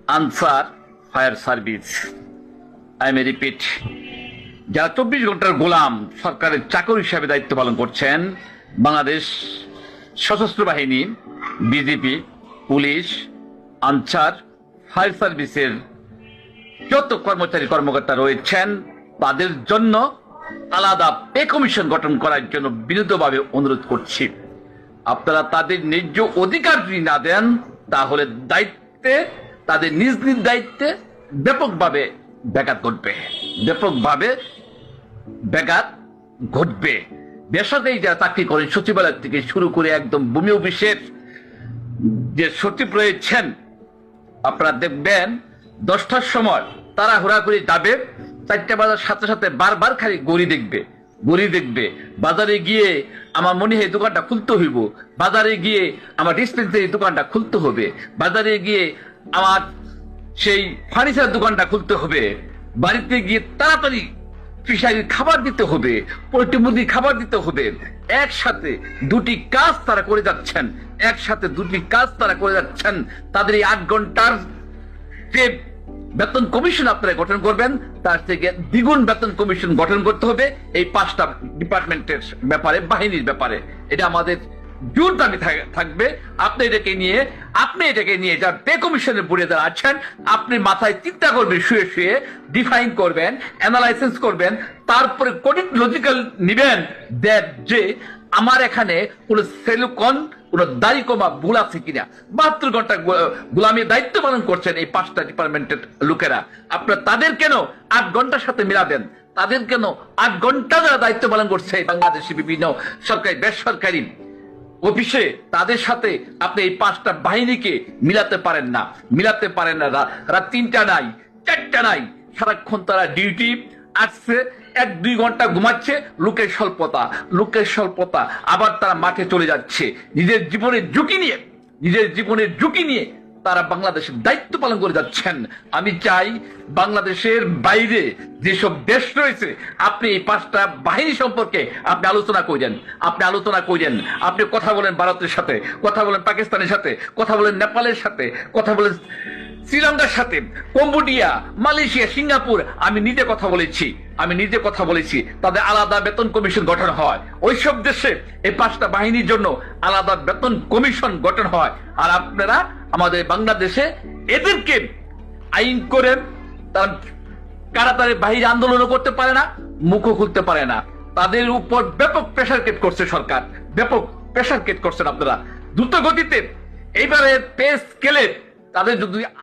Answer fire service, I may repeat, যারা 24 ঘন্টার গোলাম সরকারের চাকর হিসাবে দায়িত্ব পালন করছেন, বাংলাদেশ সশস্ত্র বাহিনী, বিজিপি, পুলিশ, আনসার, ফায়ার সার্ভিসের যত কর্মচারী কর্মকর্তা রয়েছেন, তাদের জন্য আলাদা পে কমিশন গঠন করার জন্য বিনীতভাবে অনুরোধ করছি। আপনারা তাদের ন্যায্য অধিকার যদি না দেন, তাহলে দায়িত্বে, তাদের নিজ নিজ দায়িত্বে ব্যাপকভাবে ব্যাঘাত ঘটবে, ব্যাপকভাবে ব্যাঘাত ঘটবে। বেসরকারি যারা চাকরি করেন, সচিবালয় থেকে শুরু করে একদম ভূমি অফিসের যে সচিব রয়েছেন, আপনারা দেখবেন 10টার সময় তারা হুড়া করে যাবে, 4টা বাজার সাথে সাথে বারবার খালি গড়ি দেখবে। বাজারে গিয়ে আমার মনে হয় দোকানটা খুলতে হইব, বাজারে গিয়ে আমার ডিসপেন্সারি দোকানটা খুলতে হবে, বাজারে গিয়ে আমার সেই ফার্নিচার দোকানটা খুলতে হবে, বাড়িতে গিয়ে তাড়াতাড়ি ফিশারির খাবার দিতে হবে, পোল্ট্রি মুরগির খাবার দিতে হবে। একসাথে দুটি কাজ তারা করে যাচ্ছেন, তাদের এই 8 ঘন্টার যে বেতন কমিশন আপনারা গঠন করবেন, তার থেকে দ্বিগুণ বেতন কমিশন গঠন করতে হবে এই 5টা ডিপার্টমেন্টের ব্যাপারে, বাহিনীর ব্যাপারে। এটা আমাদের জোর দাবি থাকবে। আপনি এটাকে নিয়ে যার পে কমিশনের বোর্ডে যারা আছেন, আপনি মাথায় চিন্তা করবেন, শুয়ে ডিফাইন করবেন, অ্যানালাইসিস করবেন, তারপরে কোডিং লজিক্যাল নিবেন যে আমার এখানে কোন সেলুকন, কোন দাড়ি কমা ভুল আছে কিনা। 72 ঘন্টা গোলামীর দায়িত্ব পালন করছেন এই 5টা ডিপার্টমেন্টের লোকেরা, আপনারা তাদের কেন 8 ঘন্টার সাথে মিলাবেন? তাদের কেন 8 ঘন্টা যারা দায়িত্ব পালন করছে বাংলাদেশে বিভিন্ন সরকারি বেসরকারি অফিসে, তাদের সাথে আপনি এই 5টা বাহিনীকে মিলাতে পারেন না। রাত 3টা নাই, 4টা নাই, সারাক্ষণ তারা ডিউটি আসছে, 1-2 ঘন্টা ঘুমাচ্ছে, লোকের স্বল্পতা, আবার তারা মাঠে চলে যাচ্ছে নিজের জীবনের ঝুঁকি নিয়ে তারা বাংলাদেশের দায়িত্ব পালন করে যাচ্ছেন। আমি চাই বাংলাদেশের বাইরে যেসব দেশ রয়েছে, আপনি এই 5টা বাহিনী সম্পর্কে আপনি আলোচনা করেন, আপনি কথা বলেন ভারতের সাথে, কথা বলেন পাকিস্তানের সাথে, কথা বলেন নেপালের সাথে, কথা বলেন শ্রীলঙ্কার সাথে, কম্বোডিয়া, মালয়েশিয়া, সিঙ্গাপুর। আমি নিজে কথা বলেছি, তাদের আলাদা বেতন কমিশন গঠন হয়। ওইসব দেশে এই 5টা বাহিনীর জন্য আলাদা বেতন কমিশন গঠন হয়। আর আপনারা আমাদের বাংলাদেশে এদেরকে আইন করেন, তারা কারাতারে বাহিরে আন্দোলনও করতে পারে না, মুখও খুলতে পারে না। তাদের উপর ব্যাপক প্রেসার ক্রিয়েট করছে সরকার, আপনারা দ্রুত গতিতে এইবারে পে স্কেলে তাদের যদি